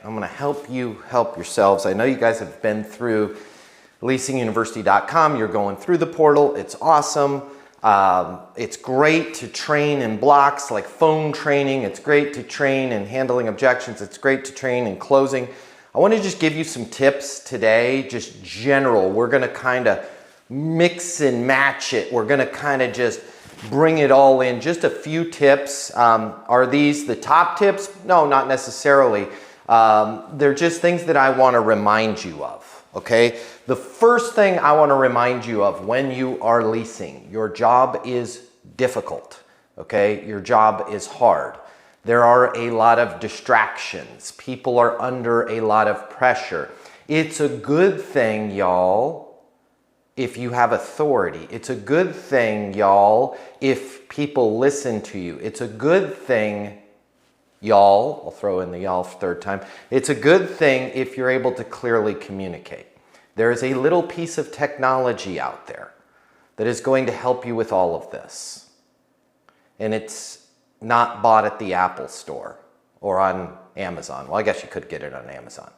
I'm going to help you help yourselves. I know you guys have been through leasinguniversity.com. You're going through the portal. It's awesome. It's great to train in blocks like phone training. It's great to train in handling objections. It's great to train in closing. I want to just give you some tips today, just general. We're going to kind of mix and match it. We're going to kind of just bring it all in. Just a few tips. Are these the top tips? No, not necessarily. They're just things that I want to remind you of, okay? The first thing I want to remind you of when you are leasing, your job is difficult, okay? Your job is hard. There are a lot of distractions. People are under a lot of pressure. It's a good thing, y'all, if you have authority. It's a good thing, y'all, if people listen to you. It's a good thing, y'all, I'll throw in the y'all for third time. It's a good thing if you're able to clearly communicate. There is a little piece of technology out there that is going to help you with all of this. And it's not bought at the Apple store or on Amazon. Well, I guess you could get it on Amazon.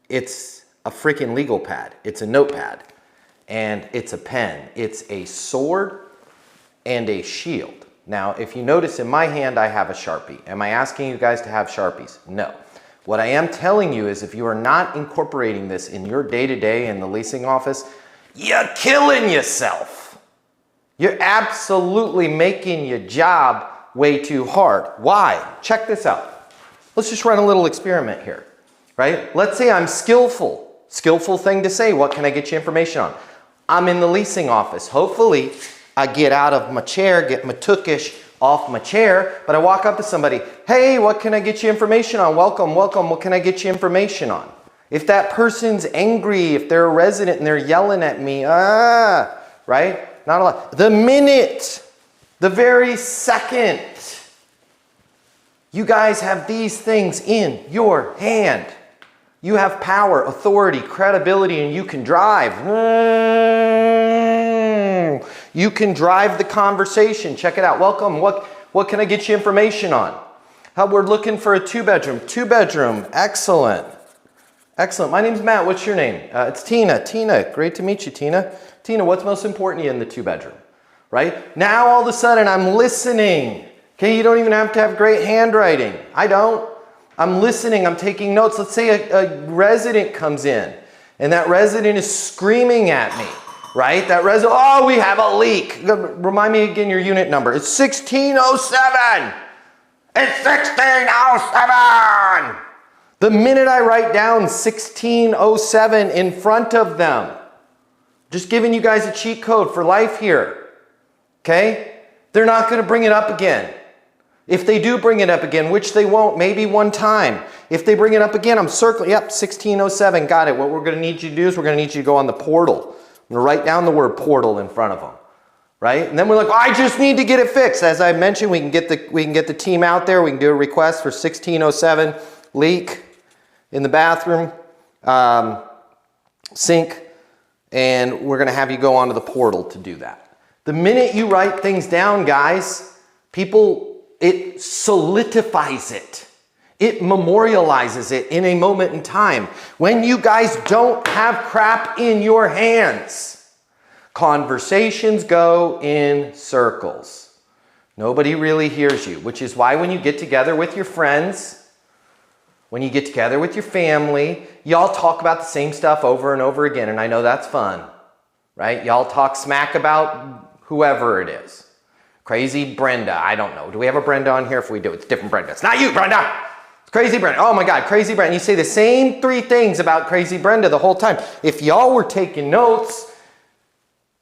It's a freaking legal pad. It's a notepad and it's a pen. It's a sword and a shield. Now, if you notice in my hand, I have a Sharpie. Am I asking you guys to have Sharpies? No. What I am telling you is if you are not incorporating this in your day-to-day in the leasing office, you're killing yourself. You're absolutely making your job way too hard. Why? Check this out. Let's just run a little experiment here, right? Let's say I'm skillful. Skillful thing to say. What can I get you information on? I'm in the leasing office. Hopefully, I get out of my chair, get my tookish off my chair, but I walk up to somebody, hey, what can I get you information on? Welcome, welcome, what can I get you information on? If that person's angry, if they're a resident and they're yelling at me, right? Not a lot. The minute, the very second, you guys have these things in your hand. You have power, authority, credibility, and you can drive. You can drive the conversation. Check it out. Welcome. What can I get you information on? How we're looking for a two-bedroom. Two-bedroom. Excellent. Excellent. My name's Matt. What's your name? It's Tina. Tina. Great to meet you, Tina. Tina, what's most important to you in the two-bedroom? Right? Now, all of a sudden, I'm listening. Okay, you don't even have to have great handwriting. I don't. I'm listening. I'm taking notes. Let's say a resident comes in, and that resident is screaming at me. Right? That resident, oh, we have a leak. Remind me again your unit number. It's 1607. It's 1607. The minute I write down 1607 in front of them, just giving you guys a cheat code for life here, okay? They're not going to bring it up again. If they do bring it up again, which they won't, maybe one time. If they bring it up again, I'm circling, yep, 1607, got it. What we're going to need you to do is we're going to need you to go on the portal. I'm going to write down the word portal in front of them, right? And then we're like, oh, I just need to get it fixed. As I mentioned, we can get the team out there. We can do a request for 1607 leak in the bathroom, sink, and we're going to have you go onto the portal to do that. The minute you write things down, guys, it solidifies it. It memorializes it in a moment in time. When you guys don't have crap in your hands, conversations go in circles. Nobody really hears you, which is why when you get together with your friends, when you get together with your family, y'all talk about the same stuff over and over again, and I know that's fun, right? Y'all talk smack about whoever it is. Crazy Brenda, I don't know. Do we have a Brenda on here? If we do, it's different Brenda. It's not you, Brenda! Crazy Brenda. Oh my God, Crazy Brenda. You say the same three things about Crazy Brenda the whole time. If y'all were taking notes,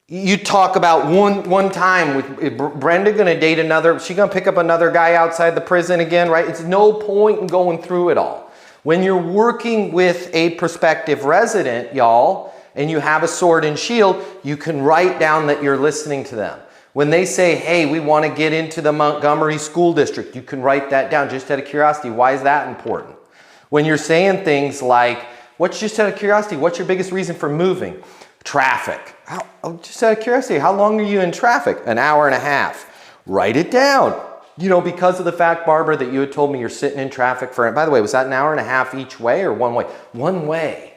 you talk about one time with Brenda going to date another. She going to pick up another guy outside the prison again, right? It's no point in going through it all. When you're working with a prospective resident, y'all, and you have a sword and shield, you can write down that you're listening to them. When they say, hey, we want to get into the Montgomery School District, you can write that down just out of curiosity. Why is that important? When you're saying things like, just out of curiosity, what's your biggest reason for moving? Traffic. Just out of curiosity, how long are you in traffic? An hour and a half. Write it down. You know, because of the fact, Barbara, that you had told me you're sitting in traffic for, by the way, was that an hour and a half each way or one way? One way.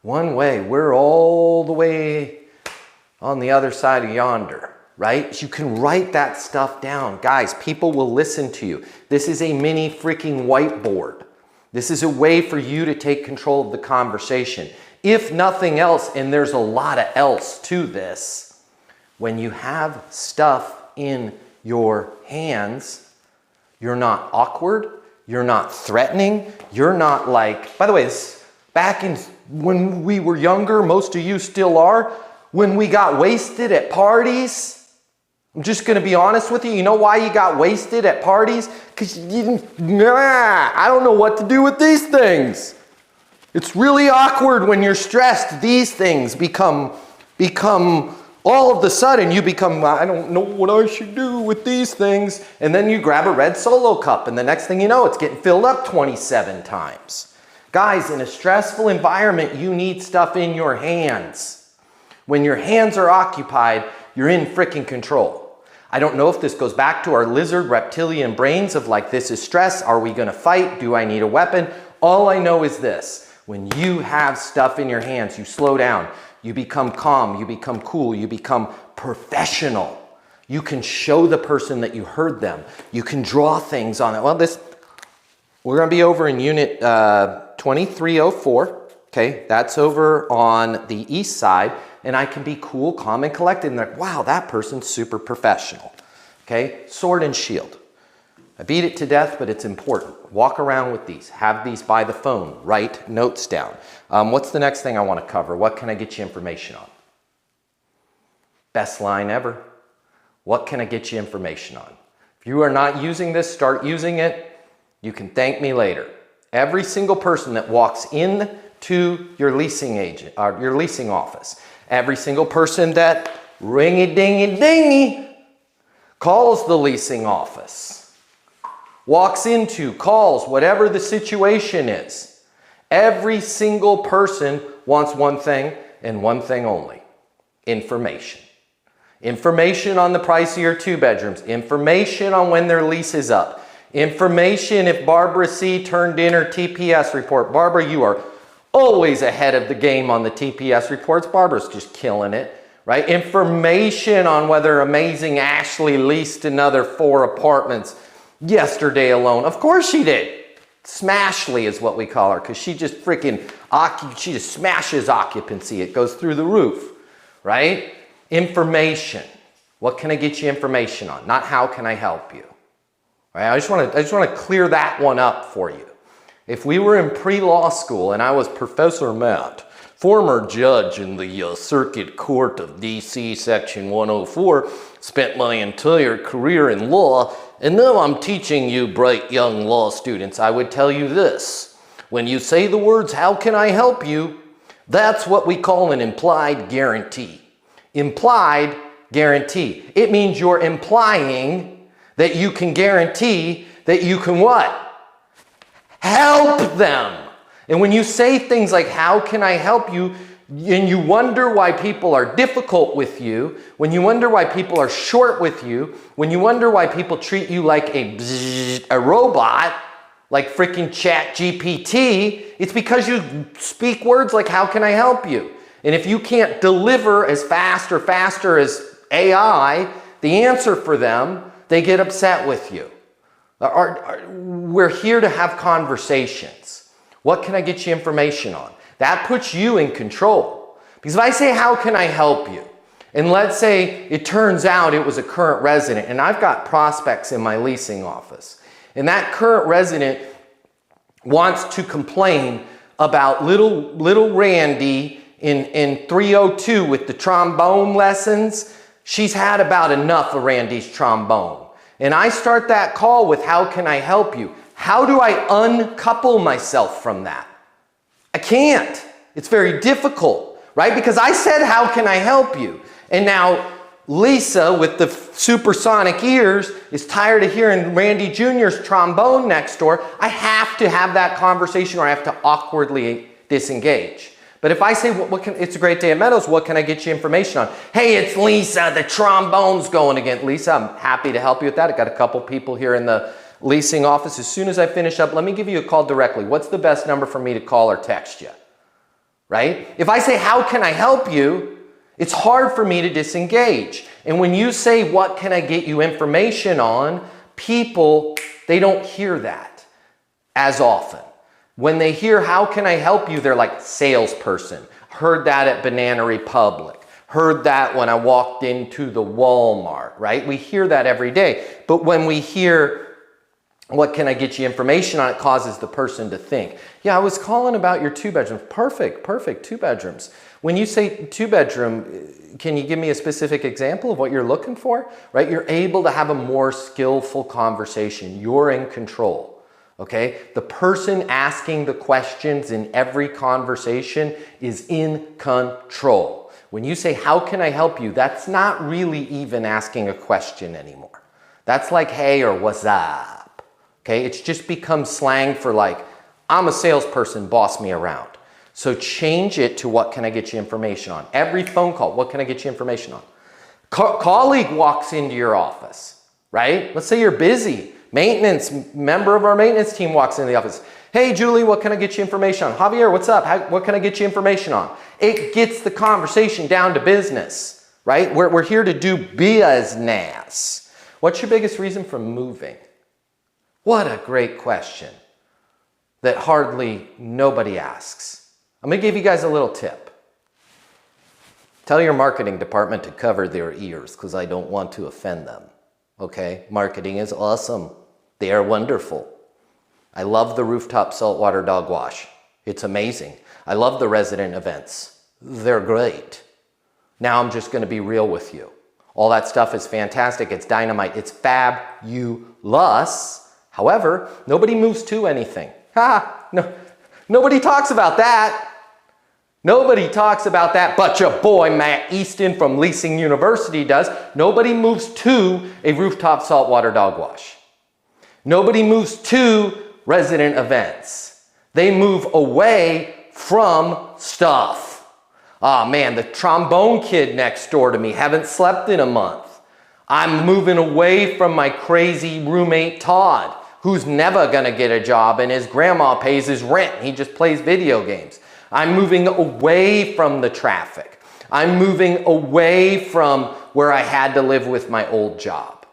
One way. We're all the way on the other side of yonder, right? You can write that stuff down. Guys, people will listen to you. This is a mini freaking whiteboard. This is a way for you to take control of the conversation. If nothing else, and there's a lot of else to this, when you have stuff in your hands, you're not awkward, you're not threatening, you're not like, by the way, this, back in when we were younger, most of you still are, when we got wasted at parties, I'm just gonna be honest with you, you know why you got wasted at parties? Because you didn't, I don't know what to do with these things. It's really awkward when you're stressed. These things become all of a sudden you become, I don't know what I should do with these things. And then you grab a red Solo cup and the next thing you know, it's getting filled up 27 times. Guys, in a stressful environment, you need stuff in your hands. When your hands are occupied, you're in freaking control. I don't know if this goes back to our lizard reptilian brains of like, this is stress. Are we gonna fight? Do I need a weapon? All I know is this, when you have stuff in your hands, you slow down. You become calm, you become cool, you become professional. You can show the person that you heard them. You can draw things on it. Well, we're gonna be over in unit 2304, okay? That's over on the east side, and I can be cool, calm, and collected, and like, wow, that person's super professional, okay? Sword and shield. I beat it to death, but it's important. Walk around with these. Have these by the phone. Write notes down. What's the next thing I want to cover? What can I get you information on? Best line ever. What can I get you information on? If you are not using this, start using it. You can thank me later. Every single person that walks into your leasing agent, or your leasing office, every single person that ring-a-ding-a-dingy calls the leasing office, walks into, calls, whatever the situation is. Every single person wants one thing and one thing only, information. Information on the price of your 2 bedrooms, information on when their lease is up, information if Barbara C. turned in her TPS report. Barbara, you are always ahead of the game on the TPS reports. Barbara's just killing it, right? Information on whether amazing Ashley leased another 4 apartments yesterday alone. Of course she did. Smashly is what we call her, because she just she just smashes occupancy. It goes through the roof, right? Information. What can I get you information on? Not how can I help you. Right? I just want to clear that one up for you. If we were in pre-law school and I was Professor Matt, former judge in the Circuit Court of DC Section 104, spent my entire career in law, and now I'm teaching you bright young law students, I would tell you this. When you say the words, how can I help you? That's what we call an implied guarantee. Implied guarantee. It means you're implying that you can guarantee that you can what? Help them. And when you say things like, how can I help you? And you wonder why people are difficult with you, when you wonder why people are short with you, when you wonder why people treat you like a robot, like freaking ChatGPT, it's because you speak words like, how can I help you? And if you can't deliver as fast or faster as AI, the answer for them, they get upset with you. We're here to have conversations. What can I get you information on? That puts you in control. Because if I say, how can I help you? And let's say it turns out it was a current resident, and I've got prospects in my leasing office, and that current resident wants to complain about little Randy in 302 with the trombone lessons. She's had about enough of Randy's trombone. And I start that call with, how can I help you? How do I uncouple myself from that? I can't. It's very difficult, right? Because I said, how can I help you? And now Lisa with the supersonic ears is tired of hearing Randy Jr.'s trombone next door. I have to have that conversation or I have to awkwardly disengage. But if I say, it's a great day at Meadows, what can I get you information on? Hey, it's Lisa, the trombone's going again. Lisa, I'm happy to help you with that. I've got a couple people here in the leasing office. As soon as I finish up, let me give you a call directly. What's the best number for me to call or text you? Right? If I say, how can I help you? It's hard for me to disengage. And when you say, what can I get you information on? People, they don't hear that as often. When they hear, how can I help you? They're like, salesperson. Heard that at Banana Republic. Heard that when I walked into the Walmart, right? We hear that every day. But when we hear, what can I get you information on? It causes the person to think, yeah, I was calling about your 2 bedrooms. Perfect, 2 bedrooms. When you say 2 bedroom, can you give me a specific example of what you're looking for? Right? You're able to have a more skillful conversation. You're in control. Okay? The person asking the questions in every conversation is in control. When you say, how can I help you? That's not really even asking a question anymore. That's like, hey, or what's up? Okay? It's just become slang for like, I'm a salesperson, boss me around. So change it to, what can I get you information on? Every phone call, what can I get you information on? Colleague walks into your office, right? Let's say you're busy. Member of our maintenance team walks into the office. Hey, Julie, what can I get you information on? Javier, what's up? What can I get you information on? It gets the conversation down to business, right? We're here to do business. What's your biggest reason for moving? What a great question that hardly nobody asks. I'm going to give you guys a little tip. Tell your marketing department to cover their ears because I don't want to offend them. Okay? Marketing is awesome. They are wonderful. I love the rooftop saltwater dog wash. It's amazing. I love the resident events. They're great. Now I'm just going to be real with you. All that stuff is fantastic. It's dynamite. It's fabulous. However, nobody moves to anything. No, nobody talks about that. Nobody talks about that, but your boy Matt Easton from Leasing University does. Nobody moves to a rooftop saltwater dog wash. Nobody moves to resident events. They move away from stuff. Ah, man, the trombone kid next door to me, haven't slept in a month. I'm moving away from my crazy roommate Todd, who's never gonna get a job and his grandma pays his rent. He just plays video games. I'm moving away from the traffic. I'm moving away from where I had to live with my old job.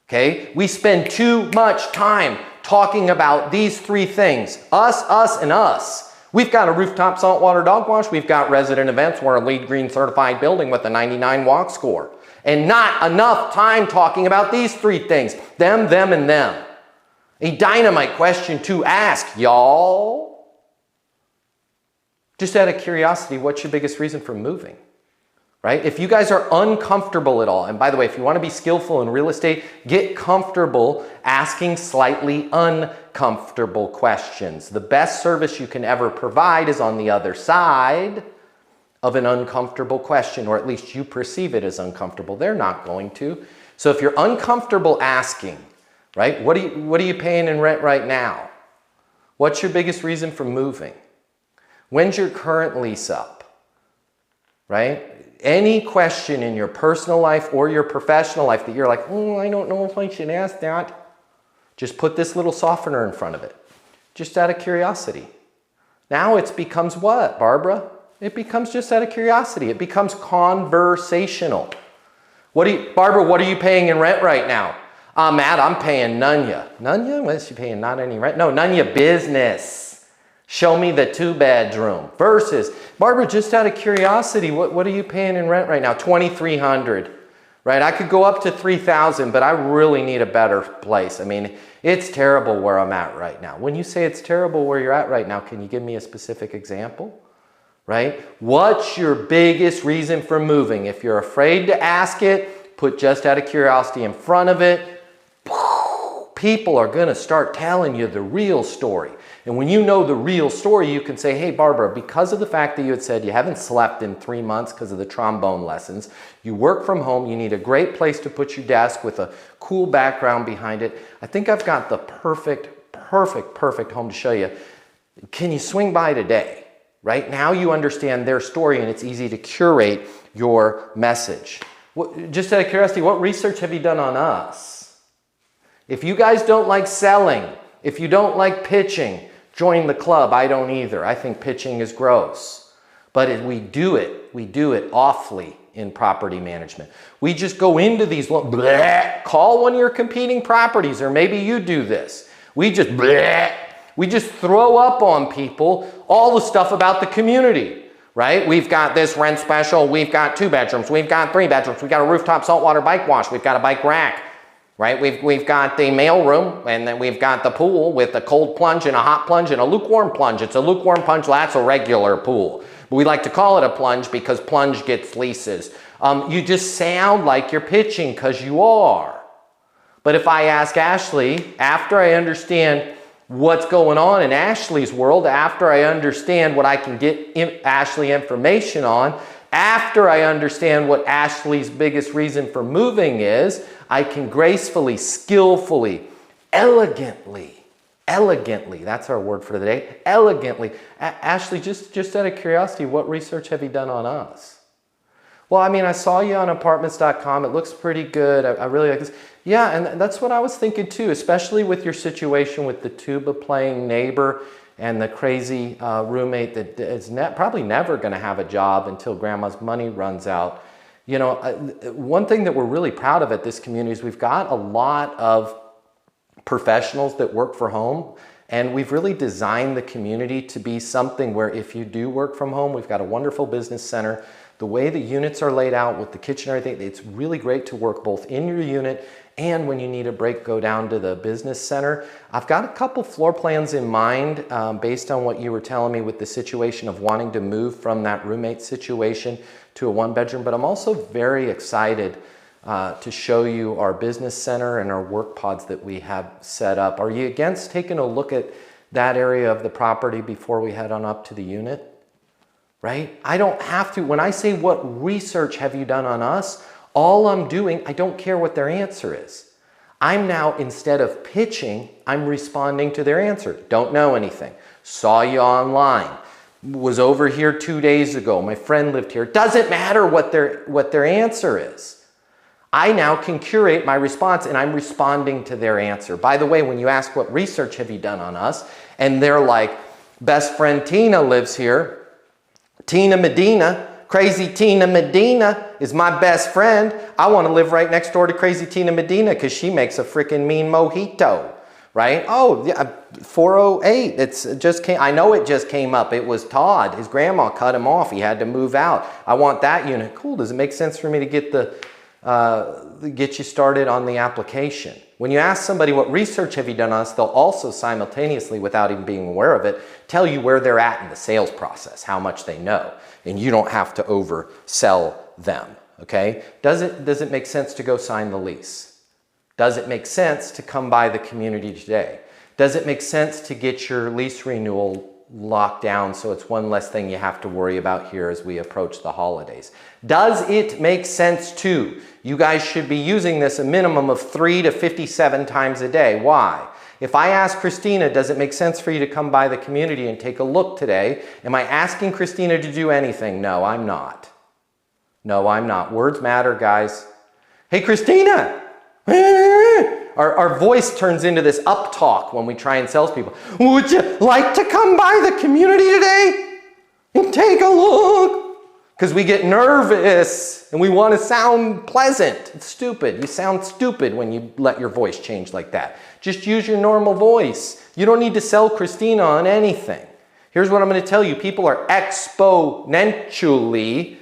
Okay? We spend too much time talking about these 3 things. Us, and us. We've got a rooftop saltwater dog wash. We've got resident events. We're a LEED Green certified building with a 99 walk score. And not enough time talking about these 3 things. Them, and them. A dynamite question to ask, y'all. Just out of curiosity, what's your biggest reason for moving? Right? If you guys are uncomfortable at all, and by the way, if you want to be skillful in real estate, get comfortable asking slightly uncomfortable questions. The best service you can ever provide is on the other side of an uncomfortable question, or at least you perceive it as uncomfortable. They're not going to. So if you're uncomfortable asking, right? What are you paying in rent right now? What's your biggest reason for moving? When's your current lease up? Right? Any question in your personal life or your professional life that you're like, I don't know if I should ask that. Just put this little softener in front of it. Just out of curiosity. Now it becomes what, Barbara? It becomes just out of curiosity. It becomes conversational. Barbara, what are you paying in rent right now? Matt, I'm paying Nunya. Nunya? What is she paying? Not any rent? No, Nunya business. Show me the 2-bedroom. Versus, Barbara, just out of curiosity, what are you paying in rent right now? $2,300, right? I could go up to $3,000, but I really need a better place. I mean, it's terrible where I'm at right now. When you say it's terrible where you're at right now, can you give me a specific example? Right? What's your biggest reason for moving? If you're afraid to ask it, put just out of curiosity in front of it. People are going to start telling you the real story. And when you know the real story, you can say, hey, Barbara, because of the fact that you had said you haven't slept in 3 months because of the trombone lessons, you work from home, you need a great place to put your desk with a cool background behind it. I think I've got the perfect home to show you. Can you swing by today? right? Now you understand their story and it's easy to curate your message. Just out of curiosity, what research have you done on us? If you guys don't like selling, if you don't like pitching, join the club. I don't either. I think pitching is gross. But we do it awfully in property management. We just go into these, call one of your competing properties, or maybe you do this. We just throw up on people all the stuff about the community, right? We've got this rent special, we've got 2 bedrooms, we've got 3 bedrooms, we've got a rooftop saltwater bike wash, we've got a bike rack, right? We've got the mail room, and then we've got the pool with a cold plunge and a hot plunge and a lukewarm plunge. It's a lukewarm plunge, that's a regular pool. But we like to call it a plunge because plunge gets leases. You just sound like you're pitching because you are. But if I ask Ashley, after I understand what's going on in Ashley's world, after I understand what I can get Ashley information on, after I understand what Ashley's biggest reason for moving is, I can gracefully, skillfully, elegantly, that's our word for the day, elegantly. Ashley, just out of curiosity, what research have you done on us? Well, I mean, I saw you on apartments.com. It looks pretty good. I really like this. Yeah, and that's what I was thinking too, especially with your situation with the tuba playing neighbor and the crazy roommate that is probably never going to have a job until grandma's money runs out. You know, one thing that we're really proud of at this community is we've got a lot of professionals that work from home, and we've really designed the community to be something where if you do work from home, we've got a wonderful business center. The way the units are laid out with the kitchen and everything, it's really great to work both in your unit and when you need a break, go down to the business center. I've got a couple floor plans in mind based on what you were telling me with the situation of wanting to move from that roommate situation to a 1-bedroom, but I'm also very excited to show you our business center and our work pods that we have set up. Are you against taking a look at that area of the property before we head on up to the unit? Right? I don't have to. When I say what research have you done on us, all I'm doing, I don't care what their answer is. I'm now, instead of pitching, I'm responding to their answer. Don't know anything. Saw you online. Was over here 2 days ago. My friend lived here. Doesn't matter what their answer is. I now can curate my response and I'm responding to their answer. By the way, when you ask what research have you done on us, and they're like, best friend Tina lives here. Tina Medina, crazy Tina Medina is my best friend. I want to live right next door to crazy Tina Medina because she makes a freaking mean mojito, right? Oh, yeah, 408. I know it just came up. It was Todd. His grandma cut him off. He had to move out. I want that unit. Cool. Does it make sense for me to get you started on the application? When you ask somebody what research have you done on us, they'll also simultaneously, without even being aware of it, tell you where they're at in the sales process, how much they know, and you don't have to oversell them, okay? Does it make sense to go sign the lease? Does it make sense to come by the community today? Does it make sense to get your lease renewal locked down so it's one less thing you have to worry about here as we approach the holidays? Does it make sense to? You guys should be using this a minimum of 3 to 57 times a day. Why? If I ask Christina, does it make sense for you to come by the community and take a look today? Am I asking Christina to do anything? No, I'm not. No, I'm not. Words matter, guys. Hey, Christina! Our voice turns into this up talk when we try and sell people. Would you like to come by the community today and take a look? Because we get nervous and we want to sound pleasant. It's stupid. You sound stupid when you let your voice change like that. Just use your normal voice. You don't need to sell Christina on anything. Here's what I'm going to tell you. People are exponentially,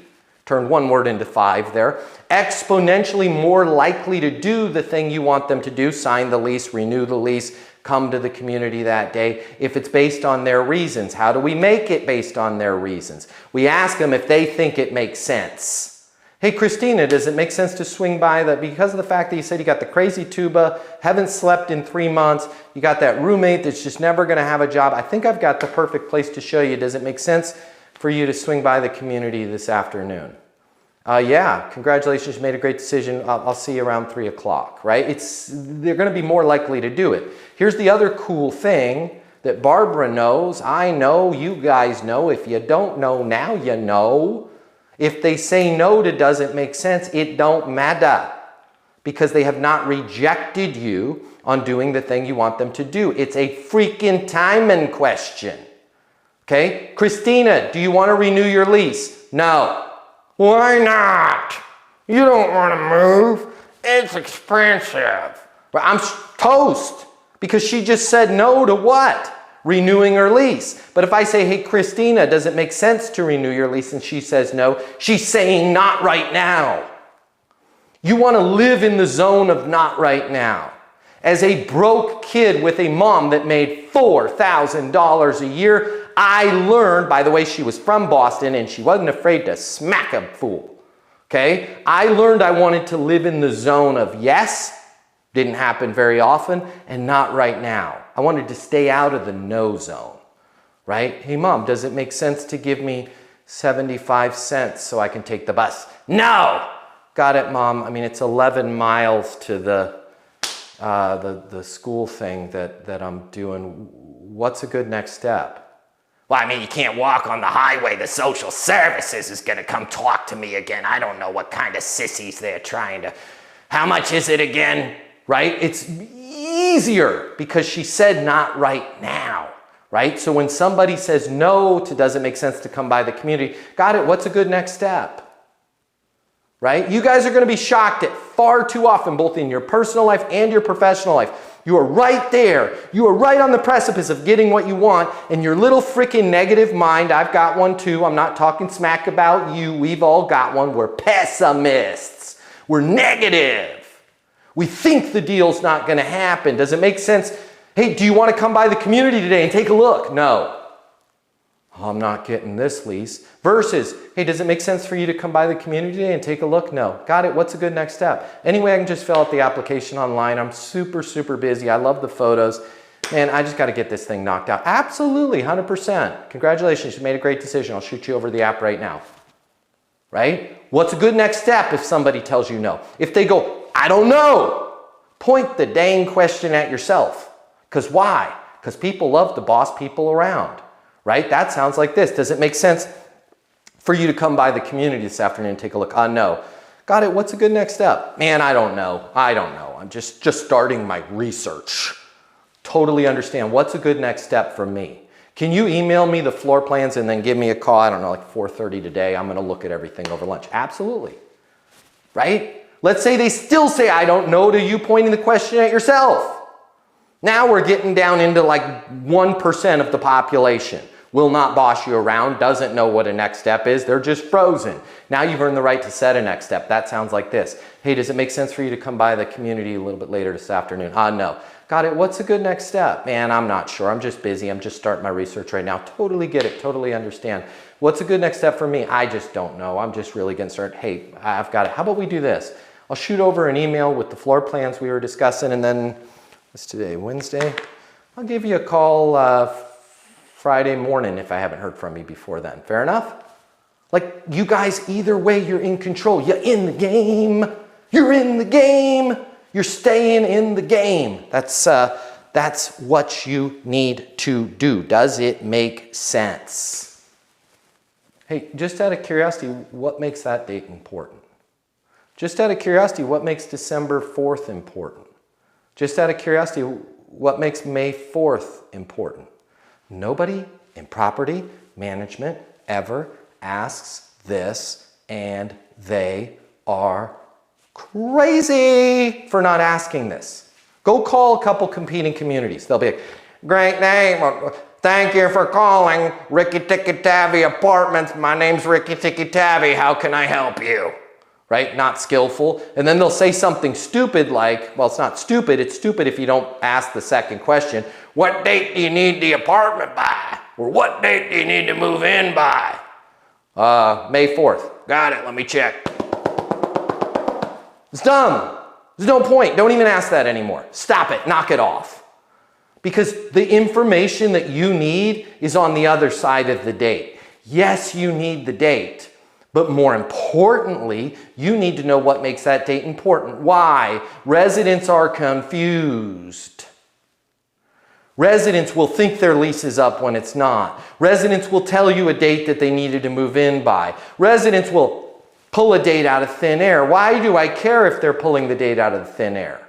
turn one word into 5 there, exponentially more likely to do the thing you want them to do, sign the lease, renew the lease, come to the community that day, if it's based on their reasons. How do we make it based on their reasons? We ask them if they think it makes sense. Hey, Christina, does it make sense to swing by because of the fact that you said you got the crazy tuba, haven't slept in 3 months, you got that roommate that's just never going to have a job. I think I've got the perfect place to show you. Does it make sense for you to swing by the community this afternoon? Yeah, congratulations, you made a great decision. I'll see you around 3 o'clock, right? They're going to be more likely to do it. Here's the other cool thing that Barbara knows, I know, you guys know. If you don't know now, you know. If they say no to doesn't make sense, it don't matter, because they have not rejected you on doing the thing you want them to do. It's a freaking timing question. Okay? Christina, do you want to renew your lease? No. Why not? You don't want to move. It's expensive. But I'm toast, because she just said no to what? Renewing her lease. But if I say, hey, Christina, does it make sense to renew your lease? And she says no, she's saying not right now. You want to live in the zone of not right now. As a broke kid with a mom that made $4,000 a year, I learned, by the way, she was from Boston and she wasn't afraid to smack a fool. Okay? I learned I wanted to live in the zone of yes, didn't happen very often, and not right now. I wanted to stay out of the no zone, right? Hey, Mom, does it make sense to give me 75 cents so I can take the bus? No! Got it, Mom. I mean, it's 11 miles to the school thing that I'm doing. What's a good next step? Well, I mean, you can't walk on the highway. The social services is going to come talk to me again. I don't know what kind of sissies they're trying to... How much is it again? Right? It's easier because she said not right now, right? So when somebody says no to doesn't make sense to come by the community, got it, what's a good next step? Right? You guys are going to be shocked at far too often, both in your personal life and your professional life. You are right there. You are right on the precipice of getting what you want, and your little freaking negative mind, I've got one too. I'm not talking smack about you. We've all got one. We're pessimists. We're negative. We think the deal's not going to happen. Does it make sense? Hey, do you want to come by the community today and take a look? No. Oh, I'm not getting this lease. Versus, hey, does it make sense for you to come by the community today and take a look? No. Got it. What's a good next step? Anyway, I can just fill out the application online. I'm super, super busy. I love the photos. Man, I just got to get this thing knocked out. Absolutely, 100%. Congratulations. You made a great decision. I'll shoot you over the app right now. Right? What's a good next step if somebody tells you no? If they go, I don't know, point the dang question at yourself. Because why? Because people love to boss people around. Right? That sounds like this. Does it make sense for you to come by the community this afternoon and take a look? No. Got it. What's a good next step? Man, I don't know. I'm just starting my research. Totally understand. What's a good next step for me? Can you email me the floor plans and then give me a call, I don't know, like 4:30 today? I'm going to look at everything over lunch. Absolutely. Right? Let's say they still say, I don't know, to you pointing the question at yourself. Now we're getting down into like 1% of the population. Will not boss you around, doesn't know what a next step is. They're just frozen. Now you've earned the right to set a next step. That sounds like this. Hey, does it make sense for you to come by the community a little bit later this afternoon? No. Got it. What's a good next step? Man, I'm not sure. I'm just busy. I'm just starting my research right now. Totally get it. Totally understand. What's a good next step for me? I just don't know. I'm just really getting started. Hey, I've got it. How about we do this? I'll shoot over an email with the floor plans we were discussing, and then, what's today, Wednesday? I'll give you a call Friday morning if I haven't heard from you before then. Fair enough? Like, you guys, either way, you're in control. You're in the game. You're in the game. You're staying in the game. That's what you need to do. Does it make sense? Hey, just out of curiosity, what makes that date important? Just out of curiosity, what makes December 4th important? Just out of curiosity, what makes May 4th important? Nobody in property management ever asks this, and they are crazy for not asking this. Go call a couple competing communities. They'll be like, great name. Thank you for calling Ricky Tikki Tavi Apartments. My name's Ricky Tikki Tavi. How can I help you? Right? Not skillful. And then they'll say something stupid like, well, it's not stupid. It's stupid if you don't ask the second question. What date do you need the apartment by? Or what date do you need to move in by? May 4th. Got it. Let me check. It's dumb. There's no point. Don't even ask that anymore. Stop it. Knock it off. Because the information that you need is on the other side of the date. Yes, you need the date. But more importantly, you need to know what makes that date important. Why? Residents are confused. Residents will think their lease is up when it's not. Residents will tell you a date that they needed to move in by. Residents will pull a date out of thin air. Why do I care if they're pulling the date out of thin air?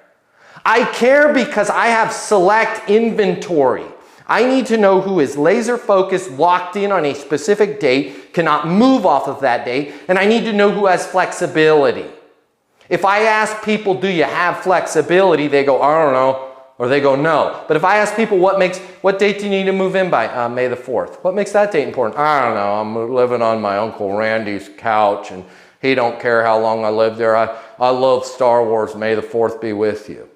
I care because I have select inventory. I need to know who is laser focused, locked in on a specific date, cannot move off of that date, and I need to know who has flexibility. If I ask people, do you have flexibility? They go, I don't know. Or they go, no. But if I ask people, what date do you need to move in by? May the 4th. What makes that date important? I don't know. I'm living on my Uncle Randy's couch and he don't care how long I live there. I love Star Wars. May the 4th be with you.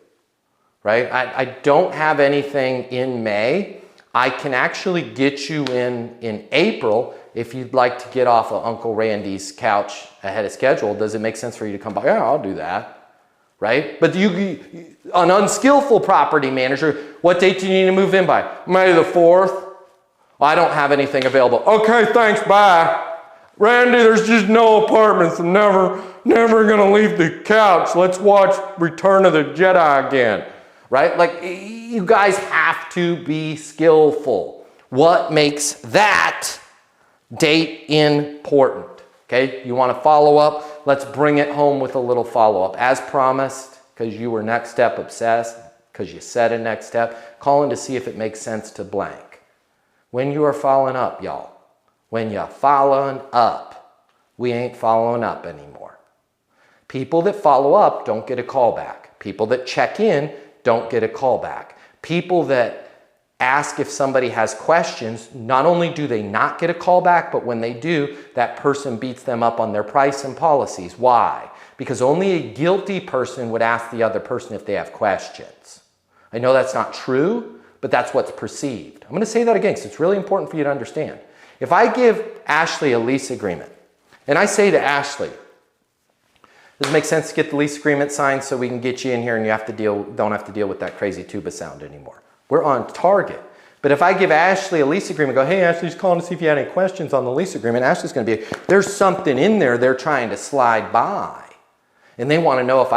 Right? I don't have anything in May. I can actually get you in April if you'd like to get off of Uncle Randy's couch ahead of schedule. Does it make sense for you to come by? Yeah, I'll do that. Right? But an unskillful property manager, what date do you need to move in by? May the 4th. I don't have anything available. Okay, thanks, bye. Randy, there's just no apartments. I'm never gonna leave the couch. Let's watch Return of the Jedi again. Right? Like, you guys have to be skillful. What makes that date important? Okay, you want to follow up? Let's bring it home with a little follow-up. As promised, because you were next step obsessed, because you said a next step, calling to see if it makes sense to blank. When you are following up, y'all, when you're following up, we ain't following up anymore. People that follow up don't get a call back. People that check in don't get a call back. People that ask if somebody has questions, not only do they not get a call back, but when they do, that person beats them up on their price and policies. Why? Because only a guilty person would ask the other person if they have questions. I know that's not true, but that's what's perceived. I'm going to say that again because it's really important for you to understand. If I give Ashley a lease agreement, and I say to Ashley, does it make sense to get the lease agreement signed so we can get you in here and you don't have to deal with that crazy tuba sound anymore? We're on target. But if I give Ashley a lease agreement, go, hey, Ashley's calling to see if you had any questions on the lease agreement, Ashley's going to be, there's something in there they're trying to slide by. And they want to know if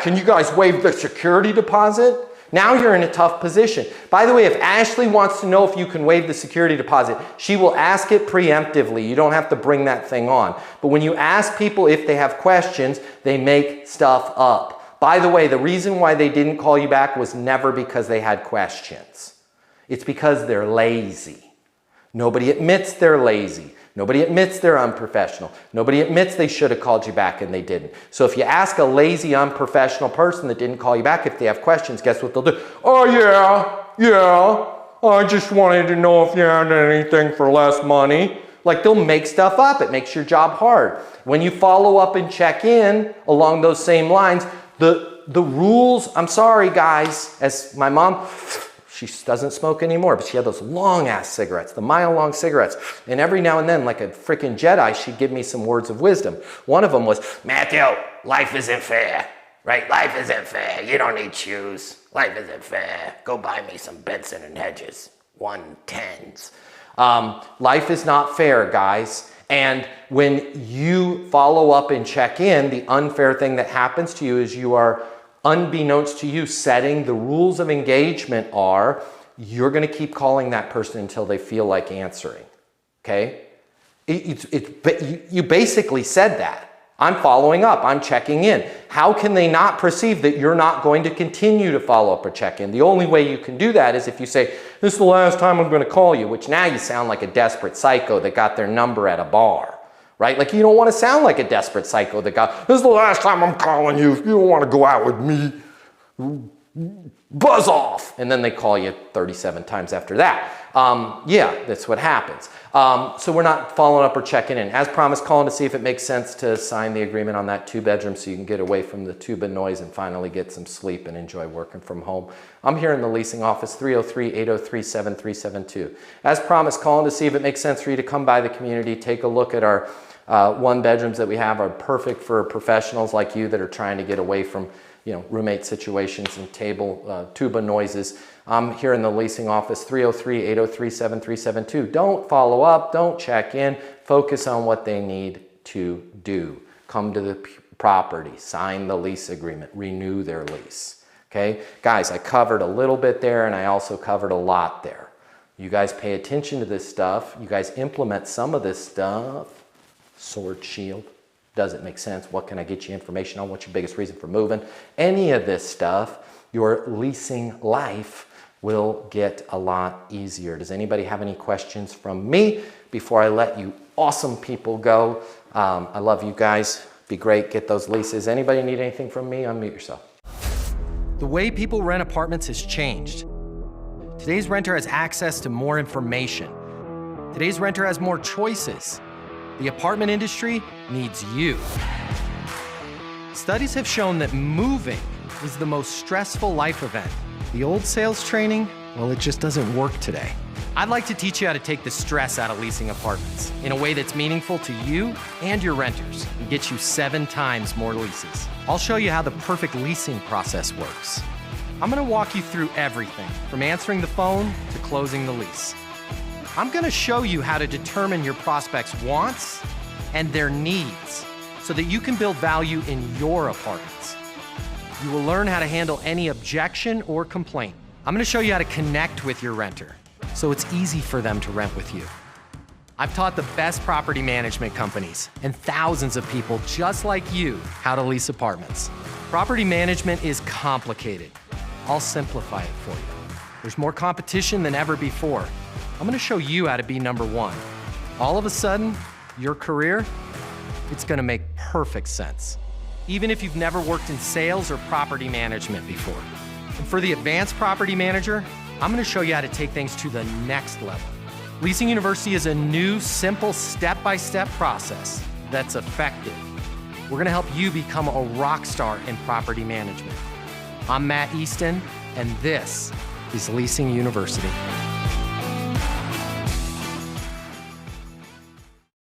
can you guys waive the security deposit? Now you're in a tough position. By the way, if Ashley wants to know if you can waive the security deposit, she will ask it preemptively. You don't have to bring that thing on. But when you ask people if they have questions, they make stuff up. By the way, the reason why they didn't call you back was never because they had questions. It's because they're lazy. Nobody admits they're lazy. Nobody admits they're unprofessional. Nobody admits they should have called you back and they didn't. So if you ask a lazy, unprofessional person that didn't call you back if they have questions, guess what they'll do? Oh, yeah, I just wanted to know if you had anything for less money. Like, they'll make stuff up. It makes your job hard. When you follow up and check in along those same lines, the rules, I'm sorry guys, as my mom, she doesn't smoke anymore, but she had those long ass cigarettes, the mile-long cigarettes. And every now and then, like a freaking Jedi, she'd give me some words of wisdom. One of them was, Matthew, life isn't fair, right? Life isn't fair. You don't need shoes. Life isn't fair. Go buy me some Benson and Hedges 110s. Life is not fair, guys. And when you follow up and check in, the unfair thing that happens to you is you are, unbeknownst to you, setting the rules of engagement are, you're going to keep calling that person until they feel like answering. Okay? You basically said that. I'm following up. I'm checking in. How can they not perceive that you're not going to continue to follow up or check in? The only way you can do that is if you say, this is the last time I'm going to call you, which now you sound like a desperate psycho that got their number at a bar, right? Like, you don't want to sound like a desperate psycho that got, this is the last time I'm calling you. If you don't want to go out with me, buzz off. And then they call you 37 times after that. Yeah, that's what happens. So we're not following up or checking in. As promised, calling to see if it makes sense to sign the agreement on that 2-bedroom so you can get away from the tuba noise and finally get some sleep and enjoy working from home. I'm here in the leasing office, 303-803-7372. As promised, calling to see if it makes sense for you to come by the community, take a look at our 1-bedrooms that we have are perfect for professionals like you that are trying to get away from roommate situations and tuba noises. I'm here in the leasing office, 303-803-7372. Don't follow up, don't check in, focus on what they need to do. Come to the property, sign the lease agreement, renew their lease. okay? Guys, I covered a little bit there and I also covered a lot there. You guys pay attention to this stuff. You guys implement some of this stuff. Sword, shield. Does it make sense? What can I get you information on? What's your biggest reason for moving? Any of this stuff, your leasing life will get a lot easier. Does anybody have any questions from me before I let you awesome people go? I love you guys. Be great. Get those leases. Anybody need anything from me? Unmute yourself. The way people rent apartments has changed. Today's renter has access to more information. Today's renter has more choices. The apartment industry needs you. Studies have shown that moving is the most stressful life event. The old sales training, well, it just doesn't work today. I'd like to teach you how to take the stress out of leasing apartments in a way that's meaningful to you and your renters and get you 7 times more leases. I'll show you how the perfect leasing process works. I'm gonna walk you through everything from answering the phone to closing the lease. I'm gonna show you how to determine your prospects' wants and their needs so that you can build value in your apartments. You will learn how to handle any objection or complaint. I'm gonna show you how to connect with your renter so it's easy for them to rent with you. I've taught the best property management companies and thousands of people just like you how to lease apartments. Property management is complicated. I'll simplify it for you. There's more competition than ever before. I'm gonna show you how to be number one. All of a sudden, your career, it's gonna make perfect sense. Even if you've never worked in sales or property management before. And for the advanced property manager, I'm gonna show you how to take things to the next level. Leasing University is a new, simple, step-by-step process that's effective. We're gonna help you become a rock star in property management. I'm Matt Easton, and this is Leasing University.